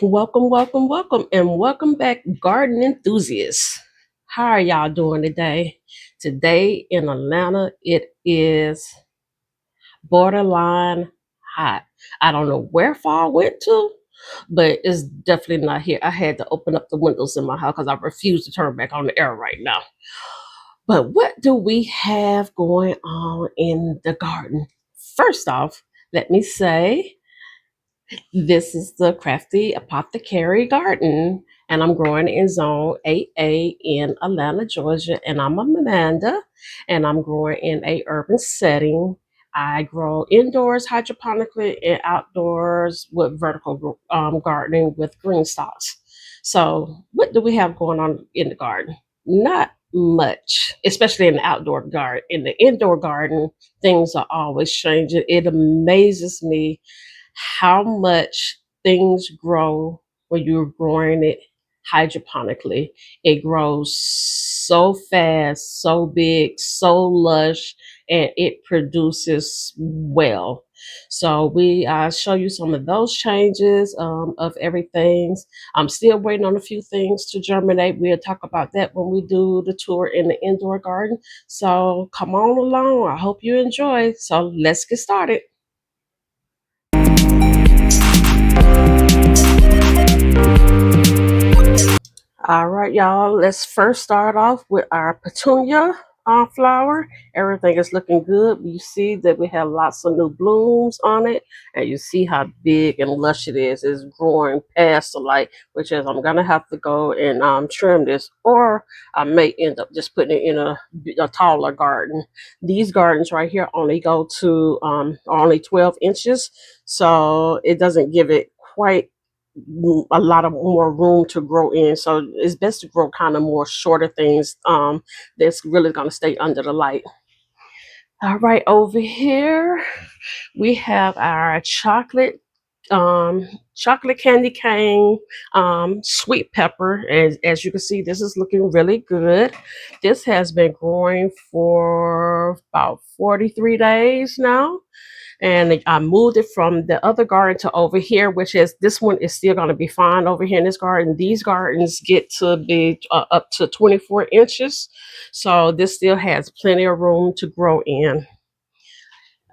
Welcome, and welcome back, garden enthusiasts. How are y'all doing today? Today in Atlanta, it is borderline hot. I don't know where fall went to, but it's definitely not here. I had to open up the windows in my house because I refuse to turn back on the air right now. But what do we have going on in the garden? First off, let me say this is the Crafty Apothecary Garden, and I'm growing in Zone 8A in Atlanta, Georgia. And I'm Amanda, and I'm growing in a urban setting. I grow indoors hydroponically and outdoors with vertical gardening with green stalks. So, what do we have going on in the garden? Not much, especially in the outdoor garden. In the indoor garden, things are always changing. It amazes me how much things grow when you're growing it hydroponically. It grows so fast, so big, so lush, and it produces well. So we show you some of those changes of everything. I'm still waiting on a few things to germinate. We'll talk about that when we do the tour in the indoor garden. So come on along. I hope you enjoy. So let's get started. All right, y'all. Let's first start off with our petunia flower. Everything is looking good. You see that we have lots of new blooms on it, and you see how big and lush it is. It's growing past the light, which is I'm gonna have to go and trim this, or I may end up just putting it in a taller garden. These gardens right here only go to only 12 inches, so it doesn't give it quite a lot of more room to grow in. So it's best to grow kind of more shorter things that's really going to stay under the light. All right, over here we have our chocolate candy cane sweet pepper. As you can see, this is looking really good. This has been growing for about 43 days now, and I moved it from the other garden to over here, which is this one is still going to be fine over here in this garden. These gardens get to be up to 24 inches, so this still has plenty of room to grow in.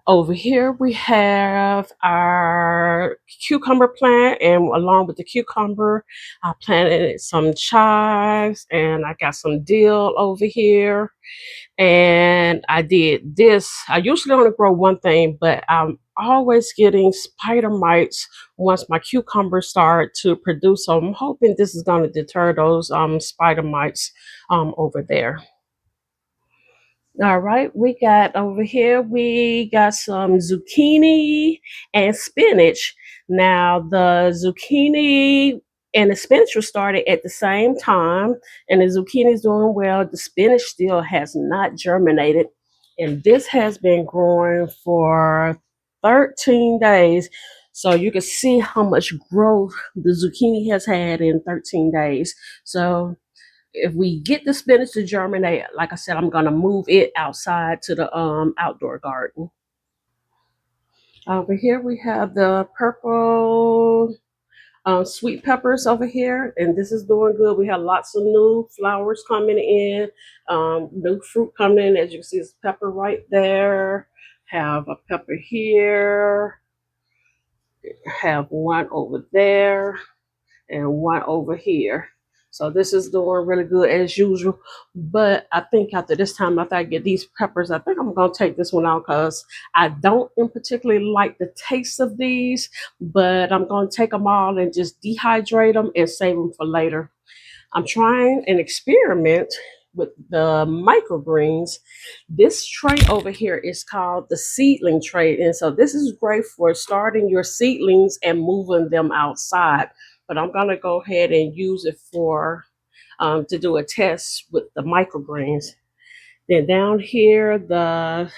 Over here we have our cucumber plant, and along with the cucumber, I planted some chives, and I got some dill over here. And I did this. I usually only grow one thing, but I'm always getting spider mites once my cucumbers start to produce. So I'm hoping this is going to deter those spider mites over there. All right, we got some zucchini and spinach. Now, the zucchini and the spinach were started at the same time, and the zucchini is doing well. The spinach still has not germinated, and this has been growing for 13 days. So you can see how much growth the zucchini has had in 13 days. So if we get the spinach to germinate, like I said, I'm gonna move it outside to the outdoor garden. Over here we have the purple sweet peppers over here, and this is doing good. We have lots of new flowers coming in, new fruit coming in. As you can see, it's pepper right there. Have a pepper here. Have one over there and one over here. So this is doing really good as usual. But I think after this time, after I get these peppers, I think I'm going to take this one out because I don't in particularly like the taste of these. But I'm going to take them all and just dehydrate them and save them for later. I'm trying an experiment with the microgreens. This tray over here is called the seedling tray. And so this is great for starting your seedlings and moving them outside. But I'm going to go ahead and use it for to do a test with the microgreens. Then down here, the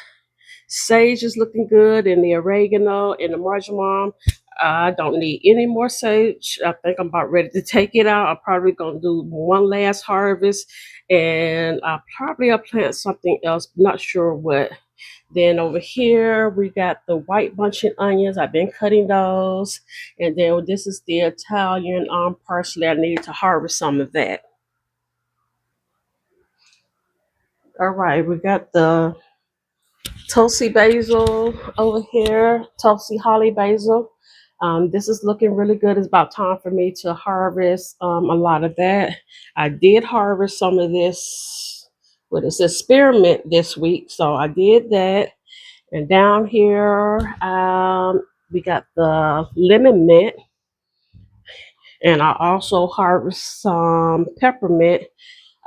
sage is looking good, and the oregano and the marjoram. I don't need any more sage. I think I'm about ready to take it out. I'm probably gonna do one last harvest, and I'll plant something else. Not sure what. Then over here, we got the white bunching onions. I've been cutting those. And then this is the Italian parsley. I need to harvest some of that. All right, we got the Tulsi basil over here, Tulsi holly basil. This is looking really good. It's about time for me to harvest a lot of that. I did harvest some of this, what is this, spearmint this week. So I did that. And down here, we got the lemon mint. And I also harvest some peppermint.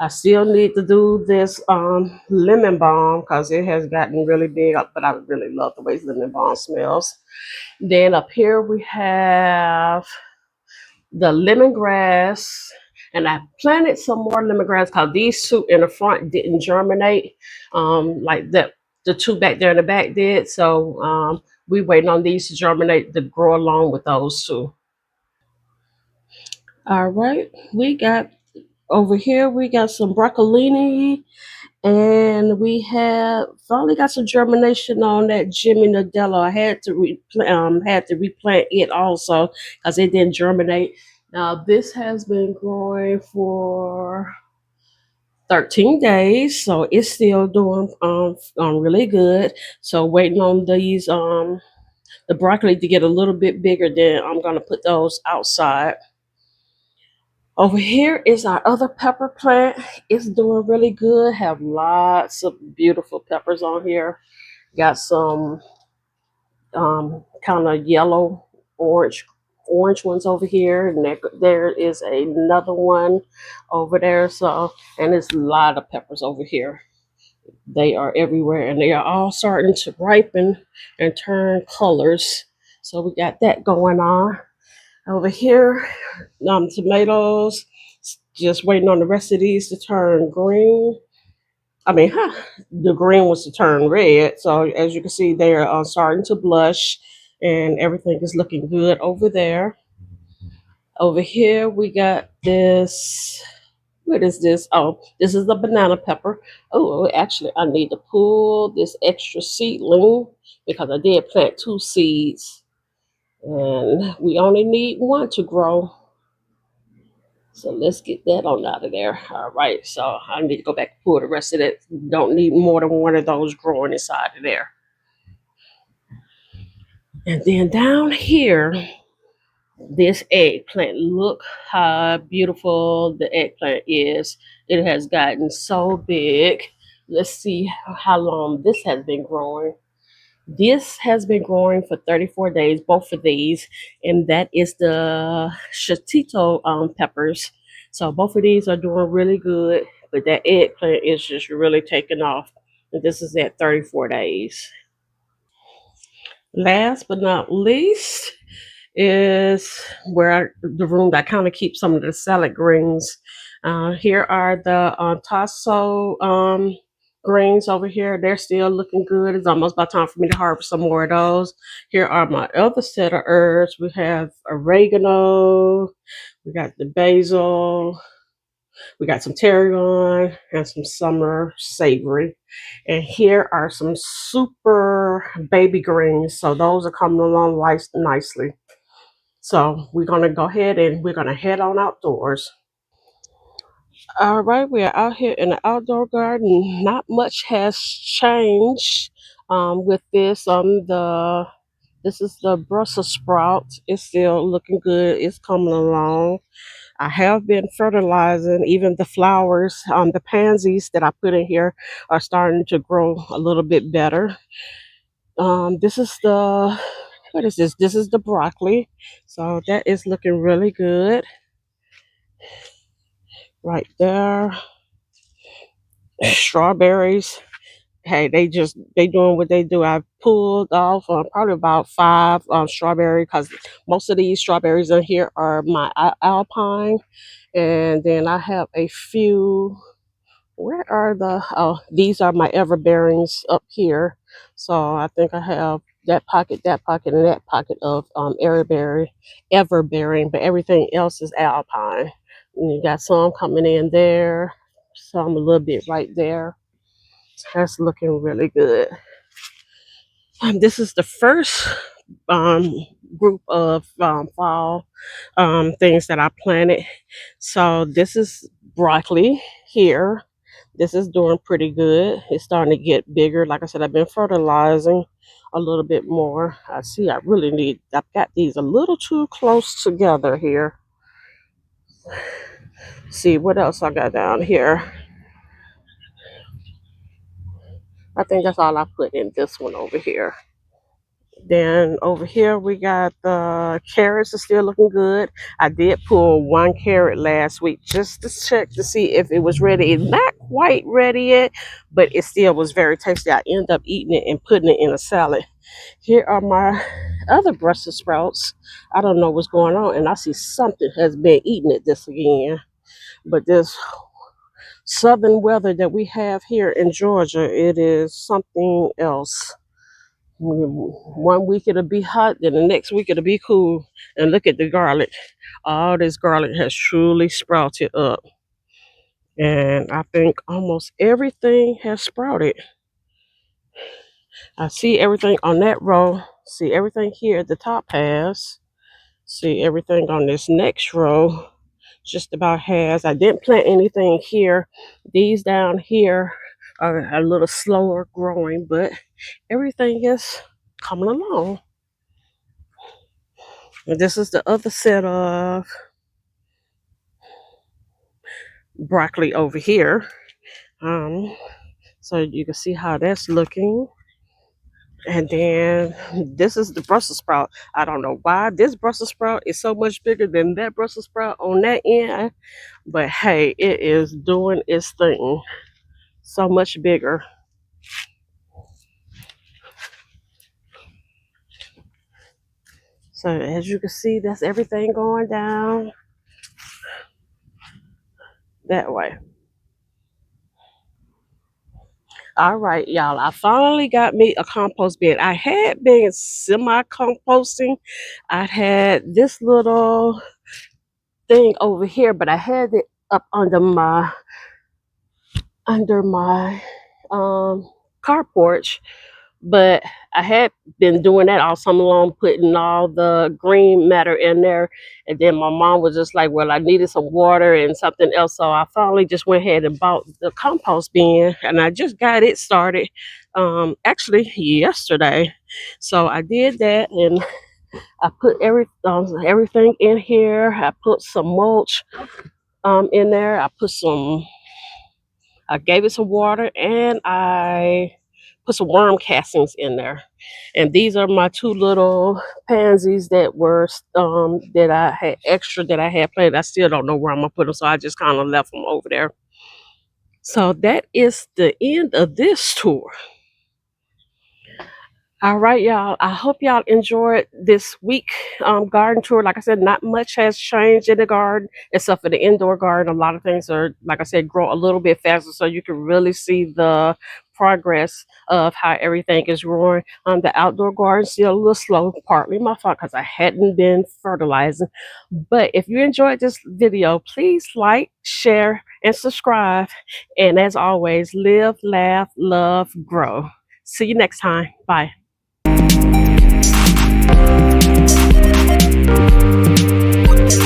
I still need to do this lemon balm because it has gotten really big, but I really love the way lemon balm smells. Then up here we have the lemongrass, and I planted some more lemongrass because these two in the front didn't germinate like the two back there in the back did. So we waiting on these to germinate to grow along with those two. All right, we got over here, we got some broccolini, and we have finally got some germination on that Jimmy Nadello. I had to replant it also because it didn't germinate. Now this has been growing for 13 days, so it's still doing really good. So waiting on these the broccoli to get a little bit bigger. Then I'm gonna put those outside. Over here is our other pepper plant. It's doing really good. Have lots of beautiful peppers on here. Got some kind of yellow, orange ones over here, and there is another one over there. So, and there's a lot of peppers over here. They are everywhere, and they are all starting to ripen and turn colors. So we got that going on. Over here, tomatoes, just waiting on the rest of these to turn green. I mean, the green was to turn red. So as you can see, they're starting to blush, and everything is looking good over there. Over here, we got this. What is this? Oh, this is the banana pepper. Oh, actually, I need to pull this extra seedling because I did plant two seeds, and we only need one to grow. So let's get that on out of there. All right. So I need to go back and pull the rest of it. Don't need more than one of those growing inside of there. And then down here, this eggplant. Look how beautiful the eggplant is. It has gotten so big. Let's see how long this has been growing. This has been growing for 34 days, both of these, and that is the Shatito peppers. So both of these are doing really good, but that eggplant is just really taking off. And this is at 34 days. Last but not least is the room that kind of keeps some of the salad greens. Here are the tasso greens over here. They're still looking good. It's almost about time for me to harvest some more of those. Here are my other set of herbs. We have oregano, we got the basil, we got some tarragon, and some summer savory. And here are some super baby greens. So those are coming along nicely. So we're gonna go ahead and we're gonna head on outdoors. All right, we are out here in the outdoor garden. Not much has changed with this. This is the Brussels sprout. It's still looking good. It's coming along. I have been fertilizing even the flowers. The pansies that I put in here are starting to grow a little bit better. This is the what is this? This is the broccoli. So that is looking really good right there. Strawberries. Hey, they doing what they do. I pulled off probably about five strawberry because most of these strawberries in here are my alpine, and then I have a few. Where are the? Oh, these are my everbearings up here. So I think I have that pocket, and that pocket of everbearing, but everything else is alpine. And you got some coming in there, some a little bit right there. That's looking really good. This is the first um, group of fall things that I planted. So this is broccoli here. This is doing pretty good. It's starting to get bigger. Like I said, I've been fertilizing a little bit more. I see I've got these a little too close together here. See what else I got down here. I think that's all I put in this one over here. Then over here we got the carrots are still looking good. I did pull one carrot last week just to check to see if it was ready. It's not quite ready yet, but it still was very tasty. I ended up eating it and putting it in a salad. Here are my other Brussels sprouts. I don't know what's going on, and I see something has been eating it this again. But this southern weather that we have here in Georgia, it is something else. One week it'll be hot, then the next week it'll be cool. And look at the garlic. All this garlic has truly sprouted up. And I think almost everything has sprouted. I see everything on that row. See everything here at the top has. See everything on this next row. Just about has. I didn't plant anything here. These down here are a little slower growing, but everything is coming along. And this is the other set of broccoli over here. So you can see how that's looking. And then this is the Brussels sprout. I don't know why this Brussels sprout is so much bigger than that Brussels sprout on that end. But hey, it is doing its thing. So much bigger. So as you can see, that's everything going down that way. All right, y'all. I finally got me a compost bin. I had been semi-composting. I had this little thing over here, but I had it up under my car porch. But I had been doing that all summer long, putting all the green matter in there. And then my mom was just like, well, I needed some water and something else. So I finally just went ahead and bought the compost bin, and I just got it started actually yesterday. So I did that, and I put everything in here. I put some mulch in there. I gave it some water, and I put some worm castings in there. And these are my two little pansies that were that I had extra that I had planted. I still don't know where I'm gonna put them, so I just kind of left them over there. So that is the end of this tour. All right, y'all. I hope y'all enjoyed this week garden tour. Like I said, not much has changed in the garden except for the indoor garden. A lot of things are, like I said, grow a little bit faster, so you can really see the progress of how everything is growing. The outdoor garden still a little slow, partly my fault because I hadn't been fertilizing. But if you enjoyed this video, please like, share, and subscribe. And as always, live, laugh, love, grow. See you next time. Bye.